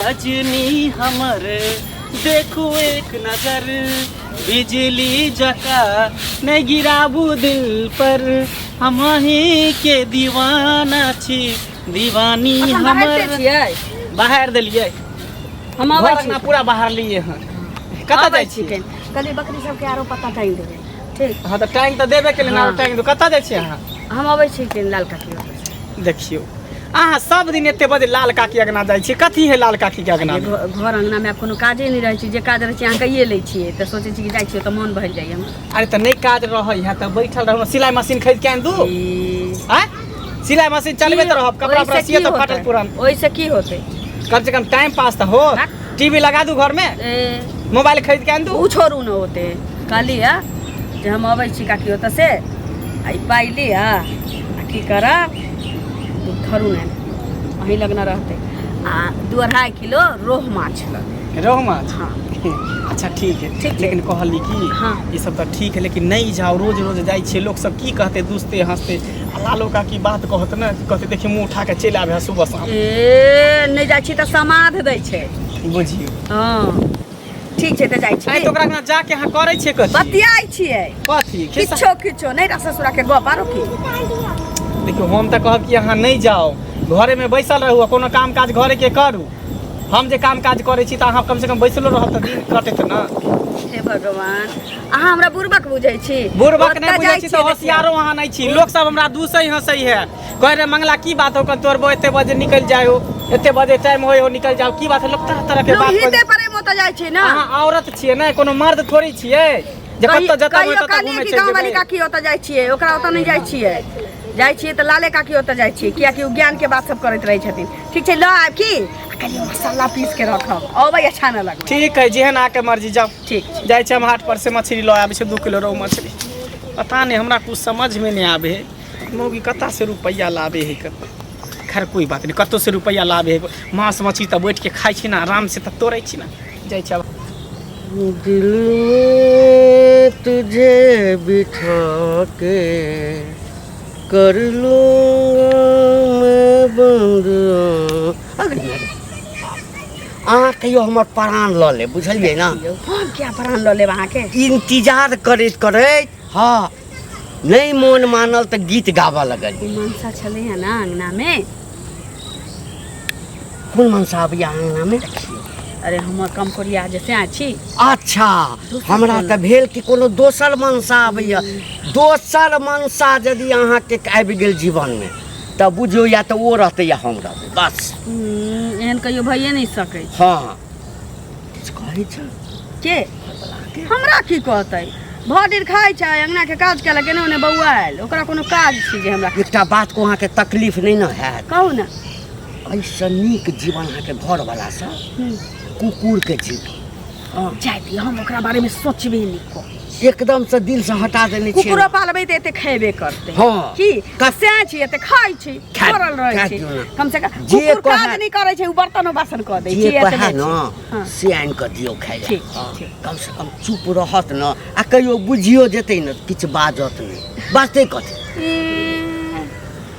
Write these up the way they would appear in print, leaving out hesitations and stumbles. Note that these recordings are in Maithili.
रजनी हमर देखो एक नजर बिजली जका नहीं गिराबू दिल पर हम ही के दीवाना छी दीवानी हमर बाहर दिलिए हम आबै छी पूरा बाहर लिए हैं कता जाय छी कली बकरी सब के आरो पता टाइम देबे ठीक हां त टाइम त देबे के ना टाइम दो कता जाय छी अहाँ हम आबै छी के लाल काकी देखियो अहाँ सब दिन एते बजे लाल काकी अगना जाय छी कथी है लाल काकी के अगना घर अंगना में कोनो काजे नहीं रहै छी जे काज रहै छी अहाँ कहिए लै छियै त सोचै छी कि जाय छी त मन भर जाय हम अरे त नहीं काज रहै है त बैठल रहू सिलाई मशीन खरीद के आन दू हैं सिलाई मशीन चलबे त रहब कपड़ा पर सिए त फाटल पुरान ओइ से की होतै कम से कम टाइम पास त हो टीवी लगा दू घर में मोबाइल खरीद के आन दू उ छोड़ू न होते काली है जे हम आबै छी काकी ओत से आई पाई ले आ की करा धरू ने वहीं लगना रहते आ 2.5 किलो रोह माछ लगे रोह माछ हाँ अच्छा ठीक है ठीक लेकिन कहली कि हाँ ये सब तो ठीक है लेकिन नहीं जाओ रोज रोज जाय छे लोग सब की कहते दूसते हंसते लालो का की बात कहत ना कहते देखि मुंह उठा के चल आबे सुबह शाम ए नहीं जाय छी त समाध दै छे बुझियो हां ठीक छे त जाय छी आई तो ओकरा ना जाके हां करे छे कथि बतियाई छिए कथि किछो नहीं ससुरा के गप आरो की देखियो हम त कहब कि अहाँ नहीं जाओ घरे में बैसल रहू कोनो काम काज घरे के करू हम जे काम काज करे छी त अहाँ कम से कम बैसलो रहब त दिन कटत ना हे भगवान अहाँ हमरा बुरबक बुझै छी बुरबक नहीं बुझै छी त होशियारो अहाँ नहीं छी लोग सब हमरा दूसई हंसई है कह रे मंगला की बात हो तोर बो एते बजे निकल जाओ एते बजे टाइम होय हो निकल जाओ की बात है लोग तरह तरह के बात लोहिते परे मत जाय छी ना अहाँ औरत छिए ना कोनो मर्द थोड़ी छिए जे कत जता होय तता घूमे छै गांव वाली काकी ओत जाय छिए ओकरा ओत नहीं जाय छिए जाय छिए त लाले काकी ओत जाय छिए किया कि ज्ञान के बात सब करैत रहै छथिन ठीक छै ल आब की कनी मसाला पीस के रखब अबै अच्छा न लगे ठीक है जेहन आके मर्जी जाओ ठीक जाय छै हम हाट पर से मछली ल आबै छै 2 किलो रोहू मछली पता नहीं हमरा कुछ समझ में नहीं आवे है मौगी कता से रुपया लावे है खैर कोई बात नहीं कतो से रुपया लावे है मांस मछली त बैठ के खाइ छी ना आराम से त तोड़ै छी ना जाय छै दिल में तुझे बिठा के कर लूंगा मैं बंद अहाँ कहियो हमर प्राण ल ले बुझलिए ना हम क्या प्राण ल ले वहां के इंतजार करैत करैत हाँ नहीं मन मानल त गीत गावा लगल मनसा छले है ना अंगना में कौन मनसा अभी अंगना में अरे हमर कम कोरिया जैसे आछी अच्छा हमरा त भेल कि कोनो दोसर मनसा आबैया दोसर मनसा यदि अहाँ के आबि गेल जीवन में त बुझियो या त ओ रहते या हम रहते बस एहन कहियो भइए नहीं सकै हाँ कहै छ के हमरा की कहतै भडिर खाइ छै अंगना के काज केला केने ओने बौआ आयल ओकरा कोनो काज छै जे हमरा एकटा बात को अहाँ के तकलीफ नहीं न है कहू ना ऐसा नीक जीवन अहाँ के घर वाला सा कुकुर के जीवन जाय हम ओकरा बारे में सोचबे नहीं को एकदम से दिल से हटा देने छी कुकुर पालबे त एते खेबे करते हाँ की कसे छी एते खाइ छी करल रहै छी कम से कम कुकुर काज नहीं करे छै उ बर्तनो बासन क दै छी एते है न से आन क दियो खाइ ठीक कम से कम चुप रहत न आ कहियो बुझियो जेतै न किछ बाजत नहीं बाते कथि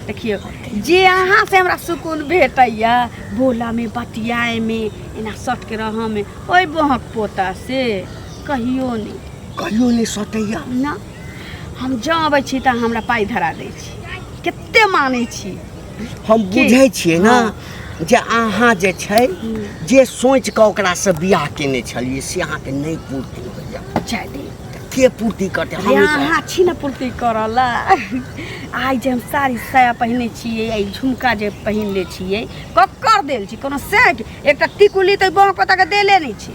देखियो जे अहाँ से हमरा सुकून भेटैया बोला में बतियाए में एना सट के रह में ओइ बहक पोता से कहियो नहीं सटैया ना हम जाबै छी त हमरा पाई धरा दै छी कते मानै छी हम बुझै छियै ना जे अहाँ जे छै जे सोच के ओकरा से बियाह केने छलिए से अहाँ के नहीं पूर्ति होइया जाय दे के पूर्ति करते हम यहाँ छी ना पूर्ति करला आई जे हम साड़ी साया पहने छिए आई झुमका जे पहन ले छिए कक्कर देल छी कोनो सेट एकटा टिकुली त बहक पता के देले नहीं छी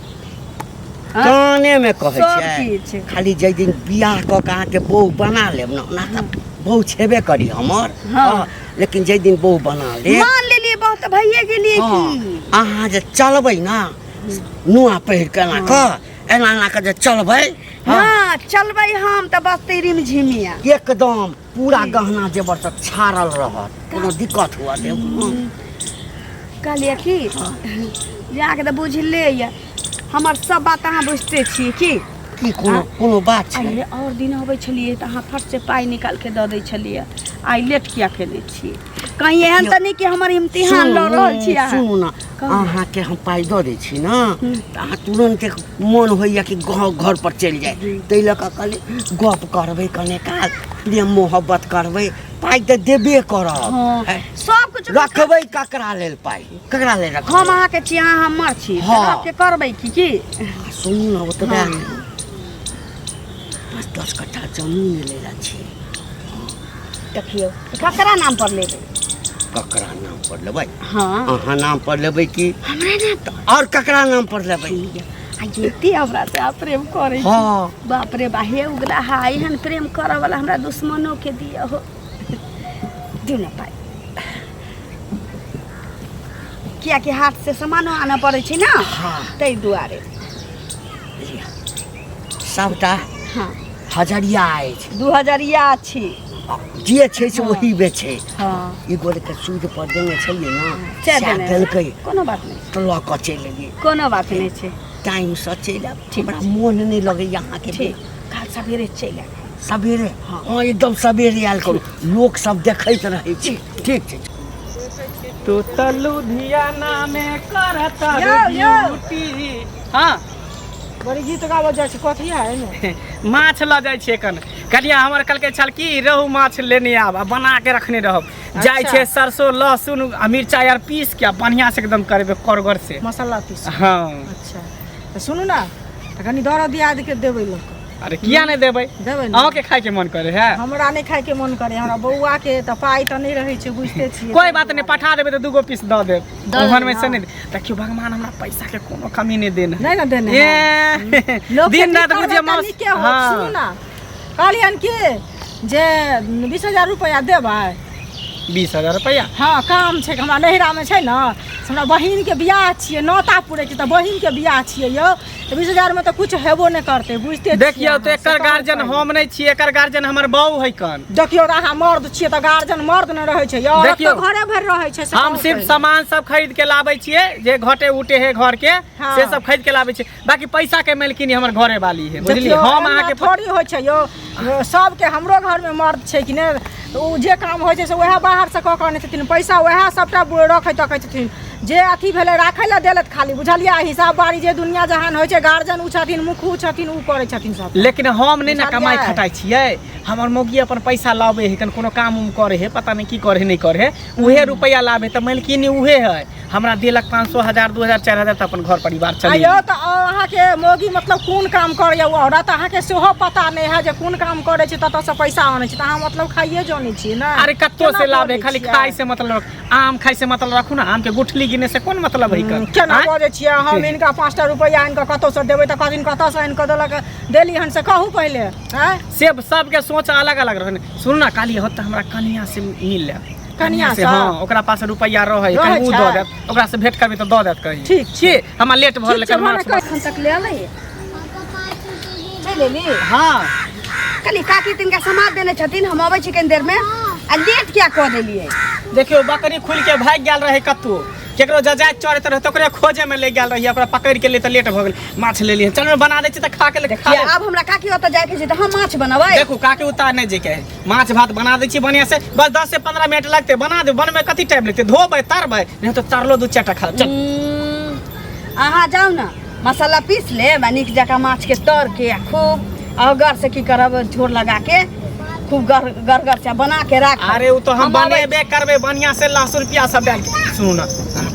काने में कहै छै खाली जै दिन बियाह क के अहाँ के बहू बना लेब ना ओना त बहू छेबे करी हमर हाँ लेकिन जै दिन बहू बना ले मान लेलिए बहुत भइए गेलिए की अहाँ जे चलबै ना नुआ पहिर के ना क एना ना के जे चलबै हां चलबै हम त बस तेरी में झिमिया एकदम पूरा गहना जेवर सब छाड़ल रहत कोनो दिक्कत हुआ दे कहलिए की जाके त बुझले या हमर सब बात अहाँ बुझते छिए की कोनो बात छै अरे और दिन अबै छलिए त अहाँ फट से पाई निकाल के द दै छलिए आई लेट किया केने छिए कहीं एहन त नहीं कि हमर इम्तिहान ल रहल छी अहाँ। सुनू ना अहाँके हम पाइ दऽ दै छी ने तऽ अहाँ तुरन्त मोन होइए कि घर पर चलि जाए ताहि लऽ कऽ कहली गप करबै कने काल प्रेम मोहब्बत करबै पाइ तऽ देबे करब हाँ, सब कुछ रखबै ककरा लेल पाइ ककरा लेल रखबै हम अहाँके छी अहाँ हमर छी हाँ। आपके करबै की सुनू ना ओतबे हाँ। 10 कट्ठा जमीन लेला छी देखियौ ककरा नाम पर लेबै ककरा नाम पर लेबै हाँ अहाँ नाम पर लेबै कि हमरा नाम पर और ककरा नाम पर लेबै आ एते हमरा से आप प्रेम करै छी हाँ बाप रे बा हे उगला हा एहन प्रेम करऽ वाला हमरा दुश्मनों के दिया हो दिउ न पाइ किया कि हाथ से सामानो आना पड़ै छै ना हाँ ताहि दुआरे सबटा हाँ हजरिया अछि 2000 छी जे छै से वही बेचे हाँ एगो के सूद पर देने छलिए ना से सएह देने देलकै कोनो बात नहीं तऽ लऽ कऽ चलि एलियै कोनो बात नहीं छै टाइम से चलि आब ठीक हमरा मोन नहि लगैया अहाँके ठीक काल सवेरे चलि आएब सवेरे हाँ एकदम सवेरे आयल करू लोक सब देखैत रहै छै ठीक छै तू तो लुधियाना में करता यो, यो। ड्यूटी हाँ बड़ी गीत गावल जाइ छै कथी है ने माछ ल जाइ छियै कन कनिया हमर कहलकै छल कि रहू माछ लेने आब आ बना के रखने रहब जाइ अच्छा। छै सरसों लहसुन आ मिरचाई आर पीस के बढ़िया से एकदम करबे करगर से मसाला पीस हाँ अच्छा तो सुनू ना तो कनी दर दियाद के देबै लोग अरे किया नहीं देबै देबै ना अहों के खाए के मन करे है हमरा नहीं खाए के मन करे हमरा बौआ के तो पाई तो नहीं रहे छै बुझते छियै कोई बात नहीं पठा देबै तो 2 पीस दऽ देब दऽ ओहन देब, में से हाँ। नहीं देखियो भगवान हमरा पैसा के कोनो कमी नहीं देना नहीं ना देने ये लोग के दिन रात की बुझिए करबै मौस तनी के होत, सुनू ना कहलियन कि जे 20,000 रुपया देबै 20,000 रुपया हाँ काम छै हमरा नहिरा में छै ना हमरा बहिन के बियाह छियै नौता पूरे छै तो बहिन के बियाह छियै यो तो 20,000 में तो कुछ हेबो नहीं करते बुझते छियै देखियो तो अहाँ, एकर से गार्जियन कहू हम नहीं छियै एकर गार्जियन हमर बहू है कन देखियो अहाँ मर्द छियै तऽ गार्जियन मर्द न रहै छै औरत देखियो, तऽ घरे भरि रहै छै से हम कहू सिर्फ पहिले। सामान सब खरीद के लाबै छियै जे घटे उटे है घर के हाँ। से सब खरीद के लाबै छियै बाकी पैसा के मालकिन हमर घरे वाली है बुझलिए देखियो, हम एना अहाँ के थोड़ी होइ छै यो सबके हमरो घर में मर्द छै कि ने उ जे काम होइ छै से वएह बाहर से कऽ कऽ आनै छथिन पैसा वएह सबटा रखै तकै छथिन जे अथी भेलै राखै लए देलत खाली बुझलियै हिसाब बारी जे दुनिया जहान होइ छै गार्जियन उ छथिन मुखू छथिन उ करै छथिन सब लेकिन हम नहीं ना बुझलियै? कमाई खटाई छियै हमर मौगी अपन पैसा लाबे है कन कोनो काम उम करे है पता नहीं की करे है नहीं करे है उहे रुपया लाबे त मालकिन उहे है हमरा देलक 500 1000 2000 4000 त अपन घर परिवार चली आइयो तऽ अहाँके मौगी मतलब कोन काम करैया ओ औरत अहाँके सेहो पता नहीं है जे कोन काम करै छै ततऽ से पैसा आनै छै तऽ अहाँ मतलब खाइए जानै छियै ना अरे कत्तो केना से लाभे बजै खाली छियै? खाई से मतलब आम खाई से मतलब रखू ना आम के गुठली गिने से कोन मतलब है कर केना आँय? बजै छियै हम इनका 5 टा रुपैआ आनि कऽ कतौ से देबै तऽ कहथिन कतऽ से आनि कऽ देलक देली हन से कहू पहिले हैं से सबके सोच अलग अलग रहने सुनू ना काली होत हमरा कनिया से मिल ले कनिया से से? हाँ ओकरा पास रुपया रहे रहै कहीं उ छै? दऽ देत ओकरा से भेंट करबे तऽ दऽ देत कहीं ठीक छी हमरा लेट भऽ ठीक छै लेकिन भने माछ एखन तक ले आलै चलि एली हाँ कली काकी तिनका समाद देने छथिन हम अबै छी कनी देर में आ लेट क्या कऽ देलियै देखियो बकरी खुल के भाग गेल रहे कत्तो केकरो जजाइत चढ़ैत रहे तऽ ओकरे खोजे में ले गेल रही ओकरा पकड़ के लिए तऽ लेट भऽ गेल माछ ले लिए चल बना दै छी तऽ खा के ले खा देखिए ले आब हमरा काकी ओतऽ जाके छै तऽ हम माछ बनबै देखू काके उतार नहीं जे के माछ भात बना दै छी बढ़िया से बस 10 से 15 मिनट लगते बना दे बनमे कथी टाइम लगते धोबै तरबै नहीं तो तरलो 2-4 टा खा चल अहाँ जाउ ने मसाला पीस लेब आ नीक जकाँ माछ के तर के आ खूब अगर से की करब झोर लगा के खूब गरगर से बना के राख अरे वो तो हम बनेबे करबे बढ़िया से लहसुन प्याज सब डाल के सुनू ना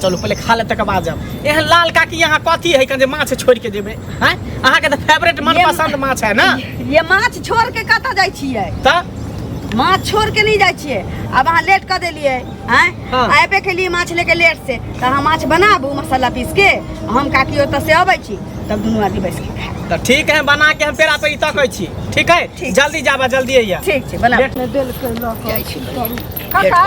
चलो पहले खा ले तक बाद जाब एहन लाल काकी यहाँ कथी है जे माछ छोड़ के जेबे हैं अहाँ के तो फेवरेट मनपसंद माछ है ना ये माछ छोड़ के कतऽ जाइ छियै त माछ छोड़ के नहीं जाइ छियै अब अहाँ लेट कर देलिए हैं हाँ। आबे के लिए माछ लेके लेट से तऽ अहाँ माछ बनाबू मसाला पीस के हम काकी ओतऽ से अबै छी तब दुनू आदमी बैस के खाएब तो ठीक है बना के हम पेरा पे तकै छी ठीक है ठीक। जल्दी जाबा जल्दी आइया ठीक छै बना लेट ने देल के लऽ जाइ कऽ छी काका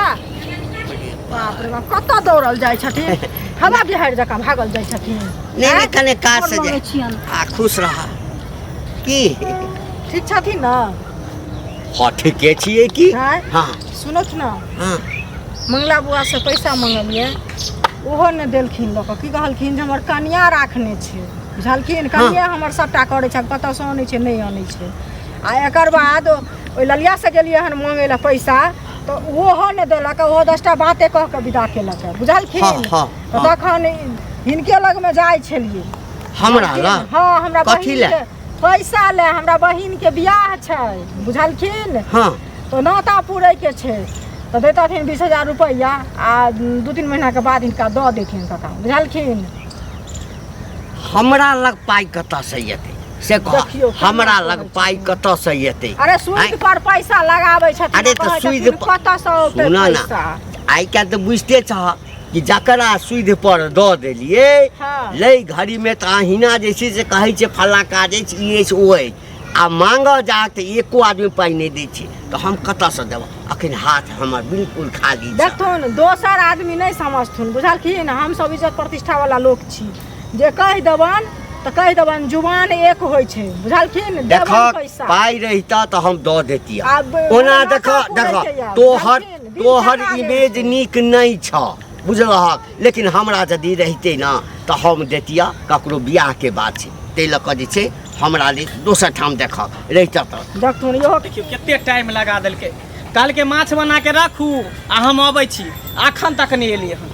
बाप रे बाप कतऽ दौड़ल जाइ छथिन हवा बिहाड़ि जकाँ भागल जाइ छथिन नहीं हैं? नहीं कने काज से गोर लगै जाए छियनि। आ खुश रहा की ठीक छथिन ना हाँ ठीके छियै की हैं? हाँ सुनत ना हाँ मंगला बुआ से पैसा मंगलिए ओहो ने देलखिन लोक की कहलखिन जे हमर कनिया राखने छै बुझलखिन कनिया हमर सबटा करै छै कतऽ से आनै छै नहीं आनै छै आ एकर बाद ओइ ललिया से गेलिए हन मांगे ला पैसा तो ओहो ने देलक ओहो 10टा बाते कह के विदा केलक बुझलखिन। हाँ, तो तखन हिनके लग में जाइ छलिए हमरा लग हाँ हमरा कथी बहिन ले? के पैसा ले हमरा बहिन के बियाह छै बुझलखिन। हाँ तो नाता पूरे के छै तो देतथिन 20,000 रुपैया आ 2-3 महीना के बाद हिनका दऽ देथिन कका बुझलखिन। हमरा लग पाइ कतऽ से एतै से देखियौ, कह हमरा लग पाइ कतऽ से एतै? अरे सूद पर पैसा लगाबै छथिन। अरे तो कहै सूद छथिन, पर- कतऽ से औतै सुन ना पैसा? आइ काल्हि तऽ बुझिते छह कि जकरा सूद पर दऽ देलियै हाँ। लै घड़ी में तऽ अहिना जे छै से कहै छै फल्ला काज अछि ई अछि ओ अछि आ मांगऽ जा तऽ एको आदमी पाइ नहि दै छै तऽ हम कतऽ से देबऽ? अखन हाथ हमर बिल्कुल खाली छै। देखथुन दोसर आदमी नहीं समझथुन बुझलखिन। हम सब इज्जत प्रतिष्ठा वाला लोग छी जे कहि देबन तऽ कहि देबन जुबान एक होइ छै बुझलखिन। देख देबन पैसा पाइ रहिता तऽ हम दऽ देतियै। आब ओना माथा देख पूरै देख छै यार, तोहर बुझलखिन? दिल तोहर सका इमेज गेल छै। नीक नहि छ बुझलहक लेकिन हमरा यदि रहितै ना तऽ हम देतियै ककरो बियाह के बात छै ताहि लऽ कऽ जे छै हमरा लेल दोसर ठाम देखक रहिता तऽ। देखथुन इहो देखियो कते टाइम लगा देलकै। कहलकै माछ बना के रखू आ हम अबै छी अखन तक नहीं एलियै हन।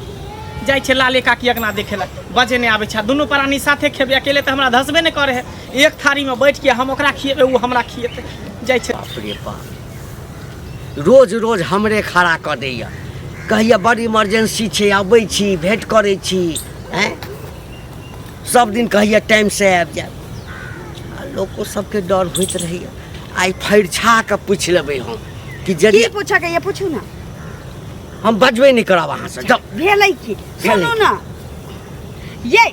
जाइ छै लाले काकी अगना देखे ला बजे नहीं आबै छै। दुनू प्राणी साथे खेबे अकेले तऽ हमरा धसबे नहीं करे है। एक थारी में बैठ के हम ओकरा खिएबै वो हमरा खिएतै। जाइ छै बाप रे बाप रोज रोज हमरे खड़ा कऽ दैया कहैया बड़ इमरजेंसी छै अबै छी भेंट करै छी हैं सब दिन कहैया टाइम से आबि जायब आ लोको सबके डर होइत रहैया। आइ फरिछा के पूछि लेबै हम कि की यदि पूछा के ये पूछू ना हम बजबे नहीं करब अहाँ से जब भेलै की सुनू ना ये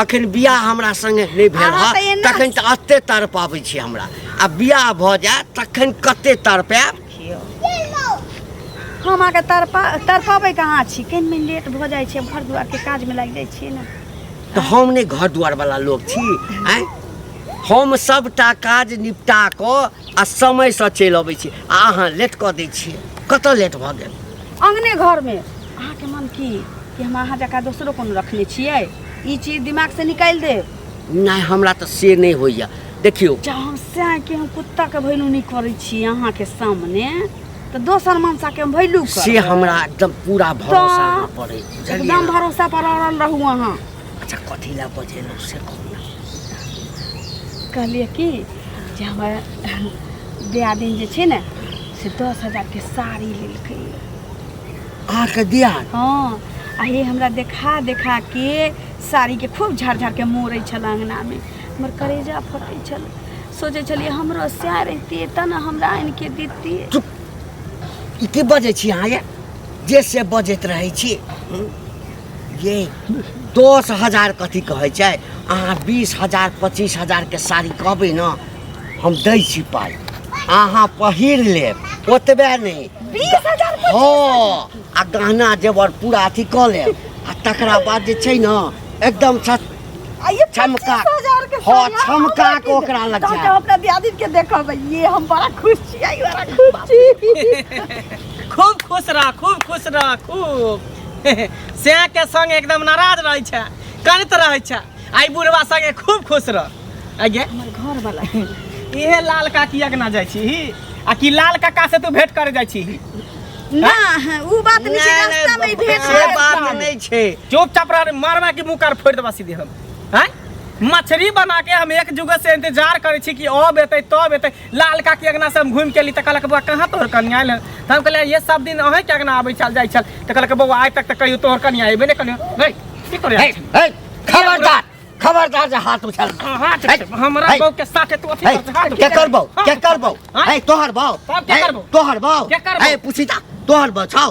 अखन बियाह हमरा संगे नहीं भेल अहाँ तऽ है एना- तखन तऽ एते तड़पाबै छी हमरा आ बियाह भऽ जाय तखन कते तड़पायब। हम आके तरपाबै कहाँ छी कनि में लेट भऽ जाइ छै घर दुआर के काज में लागि जाइ छियै ना। तऽ हम नहीं घर दुआर वाला लोग छी आँय हम सबटा काज निपटा कऽ आ समय से चलि अबै छी आ अहाँ लेट कऽ दै छियै। कतऽ लेट भऽ गेल? अंगने घर में अहाँके मन की कि हम अहाँ जकाँ दोसरो कोनो रखने छियै ई चीज दिमाग से निकालि दे। नहीं हमरा तऽ से नहीं होइया। देखियो जब हम से कि हम कुत्ता के भैलू नहीं करै छी अहाँ के सामने तो दोसर मनसा के हम भैलू कर से हमरा एकदम पूरा भरोसा न पड़े एकदम भरोसा पर अड़ल रहू अहाँ। अच्छा कथी ला बजेलौ से कहू ना। कहलिए कि जे हमर दियादिन जे छै ने से 10,000 के साड़ी लेलकै। अहाँके दिया हाँ आ ये हमरा देखा देखा के साड़ी के खूब झाड़ झाड़ के मोड़ै छल अंगना में हमर करेजा फटै छल। सोचे छलिए हमरो सैह रहती त न हमरा आनि के देती। चुप ई की बजै छी अहाँ ये जे से बजैत रहै छी ये 10,000 कथी कहै छै अहाँ 20,000 25,000 के साड़ी कहबै न हम दै छी पाइ अहाँ पहिर लेब ओतबे नहीं 20,000 हाँ आ गहना जेवर पूरा अथी कऽ लेब आ तकरा बाद जे छै न एकदम चमका हाँ चमका के ओकरा लग तो जाए। अपना दियादिन के देखब ये हम बड़ा खुश छी आई बड़ा खुश छी। खूब खुश रह खूब से के संग एकदम नाराज रहै छै कानैत रहै छै। आई बुढ़वा संगे खूब खुश रह। आगे हमर घर वाला इहे लाल काकी अगना जाइ छी आ कि लाल काका से तू भेंट करे जाइ छी? ना उ बात नहीं छै रास्ता में भेट से बात नहीं छै। चुपचाप रह मारवा के मुंह कर फोड़ देबा सीधे हम हैं। मछली बना के हम एक जुग से इंतजार करे छी कि अब एतै तब एतै। लाल काकी अगना से हम घूम के ली त कहलक बउआ कहाँ तोहर कन्या आयल? त हम कहलिए ये सब दिन अहे के अगना आबै चल जाइ छल त कहलक बउआ आइ तक त कहियो तोहर कन्या आइबे नहीं कहलियो गई की करे ए खबरदार खबरदार जे हाथ उछाल हमरा बउ के साथे तू अथी कर के करबौ ए तोहर बौ तब के करबौ? तोहर बौ के करबौ? ए पुछिता तोहर बौ छौ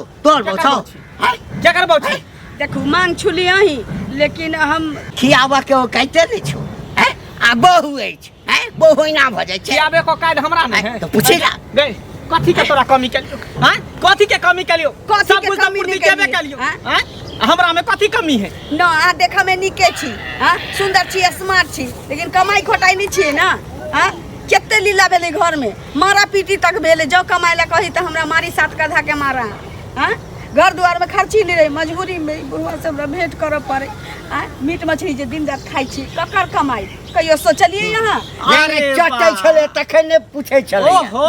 क्या करबौ छी? देखू मांग छुली अही लेकिन हम खियाबा के ओ कहते नहीं छौ ए आ बहु अछि ए बहु ना भ जाय छै। खियाबे को काज हमरा नहीं है तो पूछिला गई कथी के तोरा कमी कलियो हैं? कथी के कमी कलियो? कथी सब के कुछ तो कमी पूर्ति नहीं केबे कलियो? कलियो हैं? हैं? हमरा में कथी कमी है? न आ देखा में निके छी हां सुंदर छी स्मार्ट छी लेकिन कमाई खोटाई नहीं छी ना हां केते लीला भेले घर में मारा पीटी तक भेले जो कमाई ला कही त हमरा मारी साथ कधा के मारा हां घर दुआर में खर्ची नहीं रही मजबूरी में बुढ़वा से हमरा भेंट करब पड़े हां मीट मछली जे दिन रात खाई छी ककर कमाई कहियो सोचलिए यहाँ अरे चटे वाह। छले तखन ने पूछे छले ओहो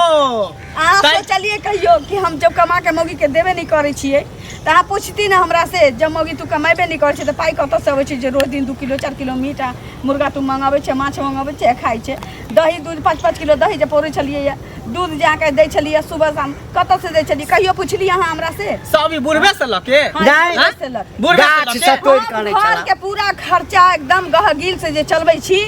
अहाँ तै- सोचलिए कहियो कि हम जब कमा के मौगी के देबे नहीं करे छियै तऽ अहाँ पूछती ना हमरा से जब मौगी तू कमेबे नहीं करे छै तऽ पाइ कतऽ से अबै छै जे रोज दिन 2 किलो 4 किलो मीट आ मुर्गा तू मंगाबै छै माछ मंगाबै छै खाइ छै दही दूध 5-5 किलो दही जे पौरे छलिए या दूध जाके दै छलिए सुबह शाम कतऽ से दै छलिए कहियो पूछली अहाँ हमरा से सब ई बुढ़बे से लके नहीं। हाँ, से लग। बुढ़बे गाछ से से लके तोड़ हम काने घर छला के पूरा खर्चा एकदम गहगिल से जे चलबै छी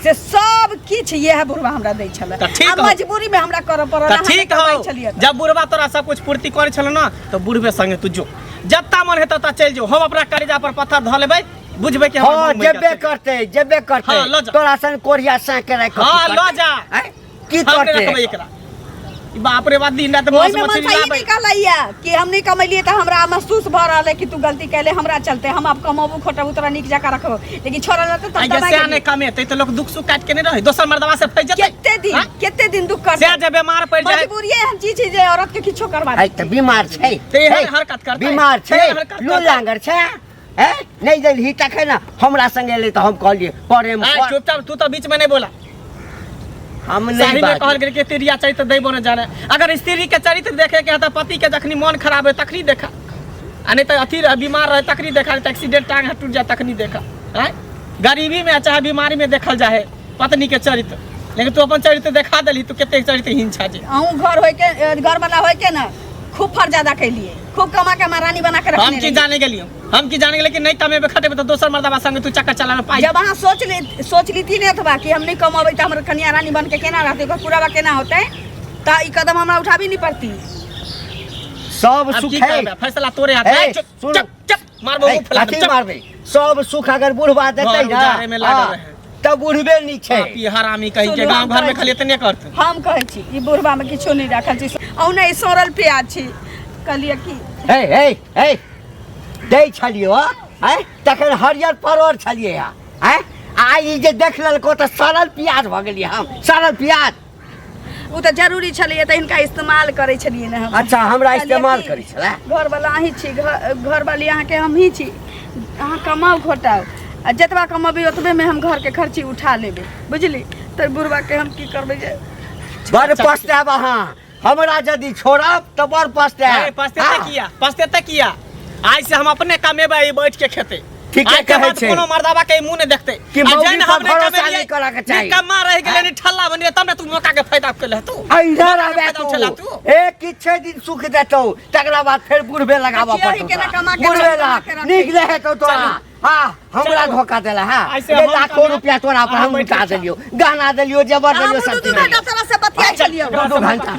से सब किछ यह बुढ़वा हमरा दै छले तऽ ठीक आ हो। मजबूरी में हमरा करऽ पड़ल तऽ ठीक हो जब बुढ़बा तोरा सब कुछ पूर्ति करे छल ना तो बुढ़बे संगे तू जो जत्ता मन हेतौ ता चल जो हम अपना करेजा पर पत्थर धऽ लेबै बुझबै कि हाँ जेबे करते हाँ, लऽ जा। तोरा सन कोरिया सा के रख हाँ लऽ जा की हम करते रखबै एकरा ई बाप रे बाप दिन रात ओहि मांस में मछली मनसाई लाबै निकलैया कि हम नहीं कमेलिए तो हमरा महसूस भ रहल है कि तू गलती कैले हमरा चलते हम अब कमाबू खोटबू तोरा नीक जका रखबो लेकिन छोड़ा रहते आ तब जैसे आने कमेतै त लोग दुख सुख काट के नहीं रहे दोसर मर्दवा से फैस जेतै केते दिन दुख कर से जे बीमार पड़ जाए मजबूरी एहन चीज है जे औरत के किछो करबा आई त बीमार छै ते एहन हरकत करतै बीमार छै एहन हरकत लू करतै। लांगर छै हैं नहीं देलही तखे ना हमरा संगे ले तो हम कहलिए प्रेम आ, कर चुपचाप तू तो बीच में नहीं बोला हम सही नहीं में बात कहल गेल कि स्त्री चरित्र दैबो न जाने अगर स्त्री के चरित्र देखे के है तो पति के जखनी मन खराब है तखनी देखा आ नहीं तो अथी बीमार रहे तखनी देखा नहीं तो एक्सीडेंट टांग हाथ टूट जाए तखनी देखा हैं गरीबी में चाहे बीमारी में देखल जाए पत्नी के चरित्र लेकिन तू अपन चरित्र देखा देली तू केते चरित्र हीन छा जे अहूँ घर होय के घर वाला होय के ना खूब फर ज्यादा कैलिए खूब कमा के महारानी बना के हम रखने की रहिए। जाने गेलियो हम की जाने गेलिए कि नहीं कमेबे खटेबे तो दोसर मर्दवा संगे तू चक्कर चलावे पाई जब अहाँ सोच लीती नहीं अथवा कि हम नहीं कमाबे तो हमर कन्या रानी बन के केना रहते ओकर पूरा केना होते तो ई कदम हमरा उठाबी नहीं पड़ती सब अब सुख की है करबे फैसला तोरे हाथ ए, में चुप सुन। चुप चुप मारबो ए, मुंह फुला कथी मारबे सब सुख अगर बुढ़वा देतै घर ना उजारे में लागल हाँ, रहे। तब बुढ़बे नहीं छै पापी हरामी कहीं के सुनू, गांव हम घर में कहै खाली इतने करते हम कहै छी ई बुढ़बा में किछो नहीं रखल छी औ नहीं सोरल प्याज छी कहलिए कि हे हे हे दै छलियो हैं तखन हरियर परोर छलिए हैं आ ई जे देख लेलको त सरल प्याज भ गेलिए हम सरल प्याज उ तो जरूरी छलिए तो इनका इस्तेमाल करे छलिए ना हम अच्छा हमरा कहलिए इस्तेमाल कि करै छलै घर वाला अहीं छी घर वाली अहाँ के हम ही छी अहाँ कमाओ घोटाओ आ जतबा कमबी ओतबे में हम घर के खर्ची उठा लेबे बुझली तो बुढ़बा के हम की करबे जे बड़ पछताब अहाँ हमरा यदि छोड़ब त बड़ पछताब पछतेते किया आज से हम अपने कमेबै बैठ के खेते ठीके आज के कहै बाद छै। कोनो मर्दावा के मुंह नहीं देखते कि आ मौगी जैन पर हमने भरोसा कमेलिए, नहीं करऽ के चाही। निकम्मा रह गेलै नि ठल्ला बनिए तब ने तू मौका के फायदा कर ले तू इधर आबे फायदा उठेला तू एक किछे दिन सुख देतौ तकरा बाद फेर बुढ़बे लगाबऽ देखियौ, ई पड़तौ केना कमा के बुढ़बे कमा ला के रखै नीक रहे तो तोरा हाँ हमरा चलो। धोखा देला हाँ ऐसे ये हम लाखों कमा- रुपया तोरा पर हम हम बैठ उठा के देलियो गहना देलियो जेवर हम देलियो दू सब दू चीज घंटा से बतिया चलिए दो घंटा